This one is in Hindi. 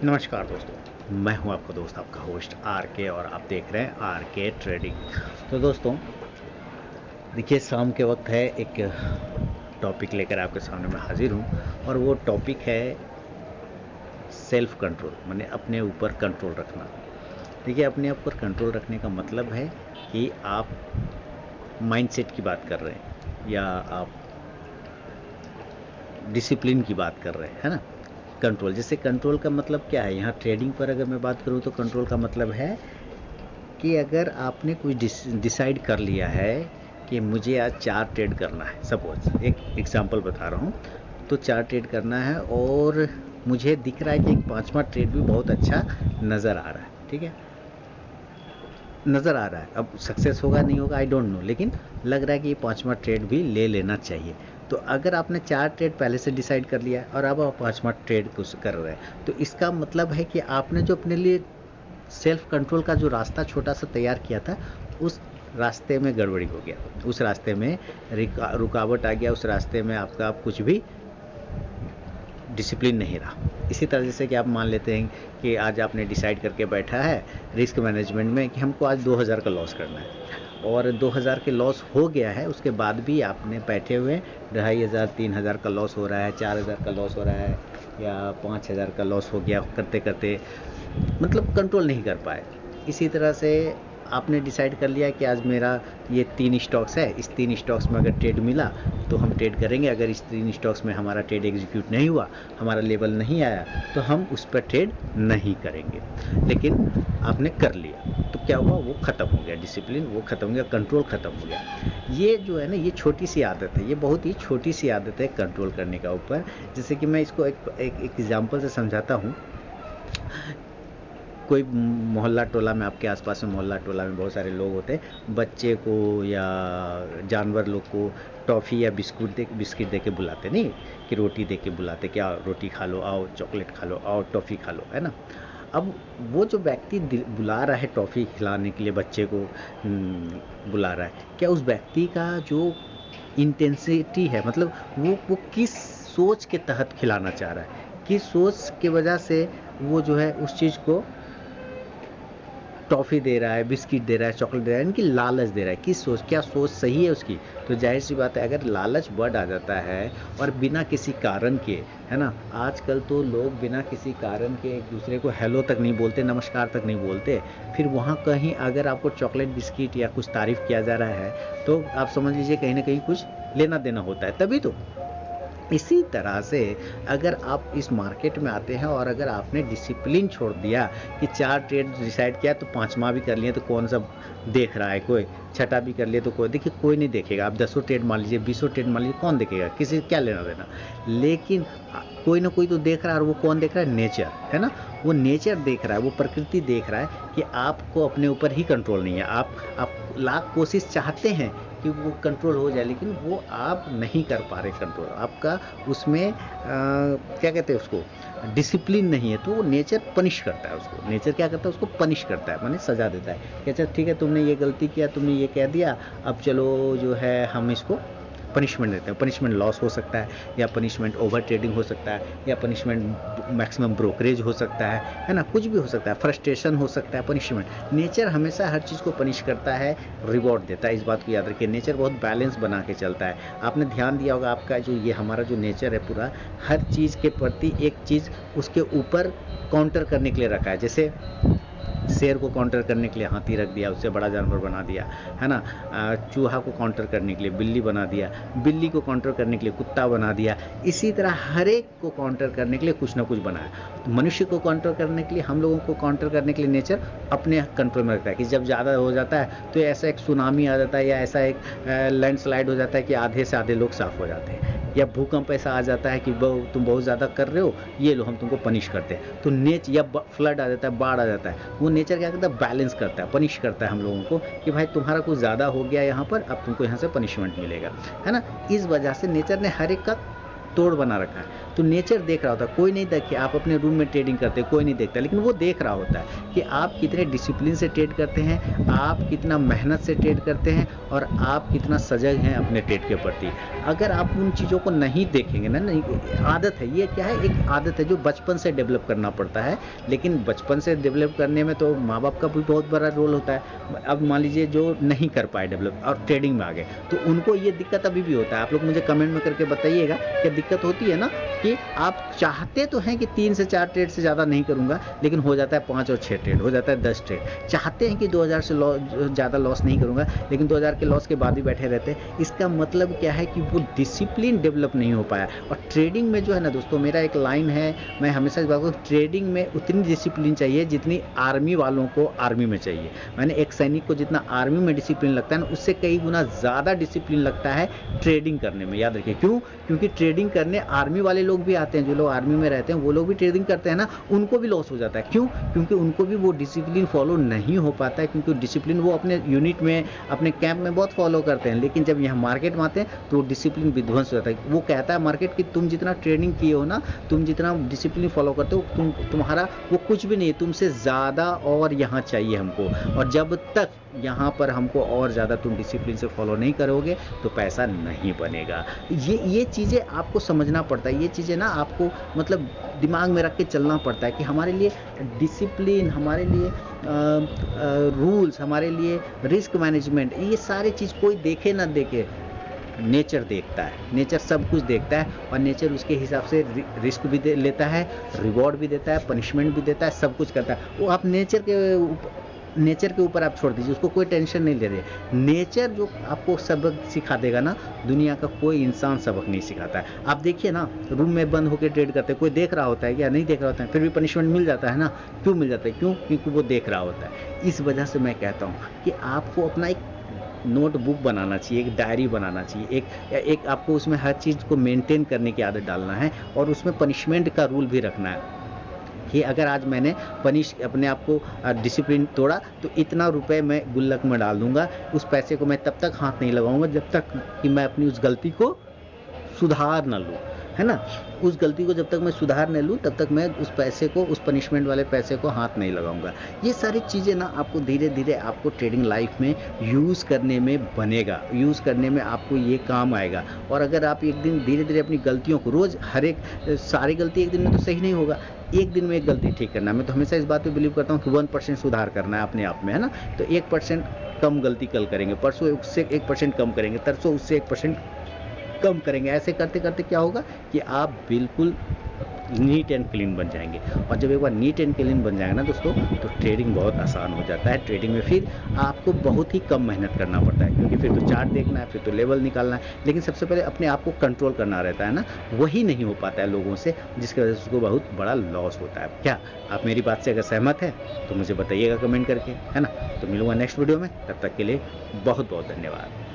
नमस्कार दोस्तों, मैं हूं आपका दोस्त, आपका होस्ट आर के, और आप देख रहे हैं आर के ट्रेडिंग। तो दोस्तों, देखिए, शाम के वक्त है, एक टॉपिक लेकर आपके सामने मैं हाजिर हूं, और वो टॉपिक है सेल्फ कंट्रोल, माने अपने ऊपर कंट्रोल रखना। देखिए, अपने ऊपर कंट्रोल रखने का मतलब है कि आप माइंडसेट की बात कर रहे हैं, या आप डिसिप्लिन की बात कर रहे हैं, है ना। कंट्रोल, जैसे कंट्रोल का मतलब क्या है, यहाँ ट्रेडिंग पर अगर मैं बात करूँ तो कंट्रोल का मतलब है कि अगर आपने कुछ डिसाइड कर लिया है कि मुझे आज 4 ट्रेड करना है, सपोज एक एग्जांपल बता रहा हूँ, तो 4 ट्रेड करना है, और मुझे दिख रहा है कि एक 5वां ट्रेड भी बहुत अच्छा नज़र आ रहा है, ठीक है, नज़र आ रहा है। अब सक्सेस होगा नहीं होगा आई डोंट नो, लेकिन लग रहा है कि ये 5वां ट्रेड भी ले लेना चाहिए। तो अगर आपने 4 ट्रेड पहले से डिसाइड कर लिया है और अब आप 5वां ट्रेड कर रहे हैं, तो इसका मतलब है कि आपने जो अपने लिए सेल्फ कंट्रोल का जो रास्ता छोटा सा तैयार किया था, उस रास्ते में गड़बड़ी हो गया, उस रास्ते में रुकावट आ गया, उस रास्ते में आपका कुछ भी डिसिप्लिन नहीं रहा। इसी तरह जैसे कि आप मान लेते हैं कि आज आपने डिसाइड करके बैठा है रिस्क मैनेजमेंट में कि हमको आज 2000 का लॉस करना है, और 2000 के लॉस हो गया है, उसके बाद भी आपने बैठे हुए 2500 3000 का लॉस हो रहा है, 4000 का लॉस हो रहा है, या 5000 का लॉस हो गया, करते करते मतलब कंट्रोल नहीं कर पाए। इसी तरह से आपने डिसाइड कर लिया कि आज मेरा ये 3 स्टॉक्स है, इस 3 स्टॉक्स में अगर ट्रेड मिला तो हम ट्रेड करेंगे, अगर इस 3 स्टॉक्स में हमारा ट्रेड एग्जीक्यूट नहीं हुआ, हमारा लेवल नहीं आया, तो हम उस पर ट्रेड नहीं करेंगे। लेकिन आपने कर लिया, तो क्या हुआ, वो ख़त्म हो गया, डिसिप्लिन वो ख़त्म हो गया, कंट्रोल ख़त्म हो गया। ये जो है ना, ये छोटी सी आदत है, ये बहुत ही छोटी सी आदत है कंट्रोल करने का ऊपर। जैसे कि मैं इसको एक एग्जाम्पल से समझाता हूँ। कोई मोहल्ला टोला में, आपके आसपास में मोहल्ला टोला में बहुत सारे लोग होते हैं, बच्चे को या जानवर लोग को टॉफ़ी या बिस्किट दे के बुलाते, नहीं कि रोटी दे के बुलाते, क्या रोटी खा लो, आओ चॉकलेट खा लो, आओ टॉफ़ी खा लो, है ना। अब वो जो व्यक्ति बुला रहा है टॉफ़ी खिलाने के लिए, बच्चे को बुला रहा है, क्या उस व्यक्ति का जो इंटेंसिटी है, मतलब वो किस सोच के तहत खिलाना चाह रहा है, किस सोच की वजह से वो जो है उस चीज़ को टॉफ़ी दे रहा है, बिस्किट दे रहा है, चॉकलेट दे रहा है, इनकी लालच दे रहा है, किस सोच, क्या सोच सही है उसकी। तो जाहिर सी बात है, अगर लालच वर्ड आ जाता है और बिना किसी कारण के, है ना, आजकल तो लोग बिना किसी कारण के एक दूसरे को हेलो तक नहीं बोलते, नमस्कार तक नहीं बोलते, फिर वहाँ कहीं अगर आपको चॉकलेट बिस्किट या कुछ तारीफ़ किया जा रहा है, तो आप समझ लीजिए कहीं ना कहीं कुछ लेना देना होता है, तभी तो। इसी तरह से अगर आप इस मार्केट में आते हैं और अगर आपने डिसिप्लिन छोड़ दिया कि 4 ट्रेड डिसाइड किया तो 5वां भी कर लिए, तो कौन सा देख रहा है, कोई 6ठा भी कर लिए तो कोई, देखिए कोई नहीं देखेगा। आप 10 ट्रेड मान लीजिए, 20 ट्रेड मान लीजिए, कौन देखेगा, किसी क्या लेना देना। लेकिन कोई ना कोई तो देख रहा है, और वो कौन देख रहा है, नेचर, है ना। वो नेचर देख रहा है, वो प्रकृति देख रहा है कि आपको अपने ऊपर ही कंट्रोल नहीं है। आप लाख कोशिश चाहते हैं कि वो कंट्रोल हो जाए, लेकिन वो आप नहीं कर पा रहे कंट्रोल, आपका उसमें क्या कहते हैं उसको, डिसिप्लिन नहीं है, तो वो नेचर पनिश करता है उसको। नेचर क्या करता है, उसको पनिश करता है, माने सजा देता है कि अच्छा ठीक है, तुमने ये गलती किया, तुमने ये कह दिया, अब चलो जो है हम इसको पनिशमेंट देते हैं। पनिशमेंट लॉस हो सकता है, या पनिशमेंट ओवर ट्रेडिंग हो सकता है, या पनिशमेंट मैक्सिमम ब्रोकरेज हो सकता है ना, कुछ भी हो सकता है, फ्रस्ट्रेशन हो सकता है। पनिशमेंट, नेचर हमेशा हर चीज़ को पनिश करता है, रिवॉर्ड देता है। इस बात को याद रखिए, नेचर बहुत बैलेंस बना के चलता है। आपने ध्यान दिया होगा, आपका जो ये हमारा जो नेचर है पूरा, हर चीज़ के प्रति एक चीज़ उसके ऊपर काउंटर करने के लिए रखा है। जैसे शेर को काउंटर करने के लिए हाथी रख दिया, उससे बड़ा जानवर बना दिया, है ना। चूहा को काउंटर करने के लिए बिल्ली बना दिया, बिल्ली को काउंटर करने के लिए कुत्ता बना दिया। इसी तरह हर एक को काउंटर करने के लिए कुछ ना कुछ बनाया। तो मनुष्य को काउंटर करने के लिए, हम लोगों को काउंटर करने के लिए नेचर अपने कंट्रोल में रखता है कि जब ज़्यादा हो जाता है तो ऐसा एक सुनामी आ जाता है, या ऐसा एक लैंडस्लाइड हो जाता है कि आधे से आधे लोग साफ हो जाते हैं, या भूकंप ऐसा आ जाता है कि तुम बहुत ज़्यादा कर रहे हो, ये लो हम तुमको पनिश करते हैं। तो या फ्लड आ जाता है, बाढ़ आ जाता है, वो नेचर क्या करता है, बैलेंस करता है, पनिश करता है हम लोगों को कि भाई तुम्हारा कुछ ज़्यादा हो गया यहाँ पर, अब तुमको यहाँ से पनिशमेंट मिलेगा, है ना। इस वजह से नेचर ने हर एक का तोड़ बना रखा है। तो नेचर देख रहा होता है, कोई नहीं देखे, आप अपने रूम में ट्रेडिंग करते हैं, कोई नहीं देखता, लेकिन वो देख रहा होता है कि आप कितने डिसिप्लिन से ट्रेड करते हैं, आप कितना मेहनत से ट्रेड करते हैं और आप कितना सजग हैं अपने ट्रेड के प्रति। अगर आप उन चीज़ों को नहीं देखेंगे ना, नहीं, आदत है, ये क्या है, एक आदत है जो बचपन से डेवलप करना पड़ता है। लेकिन बचपन से डेवलप करने में तो माँ बाप का भी बहुत बड़ा रोल होता है। अब मान लीजिए जो नहीं कर पाए डेवलप और ट्रेडिंग में आ गए, तो उनको ये दिक्कत अभी भी होता है। आप लोग मुझे कमेंट में करके बताइएगा, क्या दिक्कत होती है ना, कि आप चाहते तो हैं कि 3 से 4 ट्रेड से ज़्यादा नहीं करूँगा, लेकिन हो जाता है 5 और 6 ट्रेड, हो जाता है 10 ट्रेड। चाहते हैं कि 2000 से ज़्यादा लॉस नहीं करूँगा, लेकिन 2000 के लॉस के बाद भी बैठे रहते हैं। इसका मतलब क्या है कि वो डिसिप्लिन डेवलप नहीं हो पाया। और ट्रेडिंग में जो है ना दोस्तों, मेरा एक लाइन है, मैं हमेशा इस बात को, ट्रेडिंग में उतनी डिसिप्लिन चाहिए जितनी आर्मी वालों को आर्मी में चाहिए। मैंने एक सैनिक को जितना आर्मी में डिसिप्लिन लगता है ना, उससे कई गुना ज़्यादा डिसिप्लिन लगता है ट्रेडिंग करने में। याद रखिए, क्यों? क्योंकि ट्रेडिंग करने आर्मी वाले लोग भी आते हैं, जो लोग आर्मी में रहते हैं वो लोग भी ट्रेडिंग करते हैं ना, उनको भी लॉस हो जाता है। क्यों? क्योंकि उनको भी वो डिसिप्लिन फॉलो नहीं हो पाता है, क्योंकि डिसिप्लिन वो अपने यूनिट में, अपने कैंप में बहुत फॉलो करते हैं, लेकिन जब यहाँ मार्केट में आते हैं तो डिसिप्लिन विध्वंस हो जाता है। वो कहता है मार्केट कि तुम जितना ट्रेडिंग किए हो ना, तुम जितना डिसिप्लिन फॉलो करते हो, तुम्हारा वो कुछ भी नहीं है, तुमसे ज़्यादा और यहाँ चाहिए हमको। और जब तक यहाँ पर हमको और ज़्यादा तुम डिसिप्लिन से फॉलो नहीं करोगे तो पैसा नहीं बनेगा। ये चीज़ें आपको समझना पड़ता है, ये चीज़ें ना आपको मतलब दिमाग में रख के चलना पड़ता है कि हमारे लिए डिसिप्लिन, हमारे लिए रूल्स, हमारे लिए रिस्क मैनेजमेंट, ये सारी चीज़ कोई देखे ना देखे, नेचर देखता है। नेचर सब कुछ देखता है और नेचर उसके हिसाब से रिस्क भी लेता है, रिवॉर्ड भी देता है, पनिशमेंट भी देता है, सब कुछ करता है। वो आप नेचर के ऊपर आप छोड़ दीजिए, उसको कोई टेंशन नहीं ले रहे। नेचर जो आपको सबक सिखा देगा ना, दुनिया का कोई इंसान सबक नहीं सिखाता है। आप देखिए ना, रूम में बंद होकर ट्रेड करते हैं, कोई देख रहा होता है क्या? नहीं देख रहा होता है, फिर भी पनिशमेंट मिल जाता है ना। क्यों मिल जाता है? क्यों? क्योंकि वो देख रहा होता है। इस वजह से मैं कहता हूँ कि आपको अपना एक नोटबुक बनाना चाहिए, एक डायरी बनाना चाहिए, एक आपको उसमें हर चीज़ को मेंटेन करने की आदत डालना है और उसमें पनिशमेंट का रूल भी रखना है कि अगर आज मैंने अपने आप को डिसिप्लिन तोड़ा तो इतना रुपए मैं गुल्लक में डाल दूंगा, उस पैसे को मैं तब तक हाथ नहीं लगाऊंगा जब तक कि मैं अपनी उस गलती को सुधार न लूँ, है ना। उस गलती को जब तक मैं सुधार न लूँ तब तक मैं उस पैसे को, उस पनिशमेंट वाले पैसे को हाथ नहीं लगाऊंगा। ये सारी चीज़ें ना आपको धीरे धीरे आपको ट्रेडिंग लाइफ में यूज़ करने में बनेगा, यूज़ करने में आपको ये काम आएगा। और अगर आप एक दिन धीरे धीरे अपनी गलतियों को, रोज़ हर एक सारी गलती एक दिन में तो सही नहीं होगा, एक दिन में एक गलती ठीक करना। मैं तो हमेशा इस बात पे बिलीव करता हूँ कि 1% सुधार करना है अपने आप में, है ना। तो 1% कम गलती कल करेंगे, परसों उससे 1% कम करेंगे, तरसों उससे 1% कम करेंगे। ऐसे करते करते क्या होगा कि आप बिल्कुल नीट एंड क्लीन बन जाएंगे। और जब एक बार नीट एंड क्लीन बन जाएगा ना दोस्तों, तो ट्रेडिंग बहुत आसान हो जाता है। ट्रेडिंग में फिर आपको बहुत ही कम मेहनत करना पड़ता है, क्योंकि फिर तो चार्ट देखना है, फिर तो लेवल निकालना है, लेकिन सबसे पहले अपने आप को कंट्रोल करना रहता है ना। वही नहीं हो पाता है लोगों से, जिसकी वजह से उसको बहुत बड़ा लॉस होता है। क्या आप मेरी बात से अगर सहमत हैं तो मुझे बताइएगा कमेंट करके, है ना। तो मिलूंगा नेक्स्ट वीडियो में, तब तक के लिए बहुत बहुत धन्यवाद।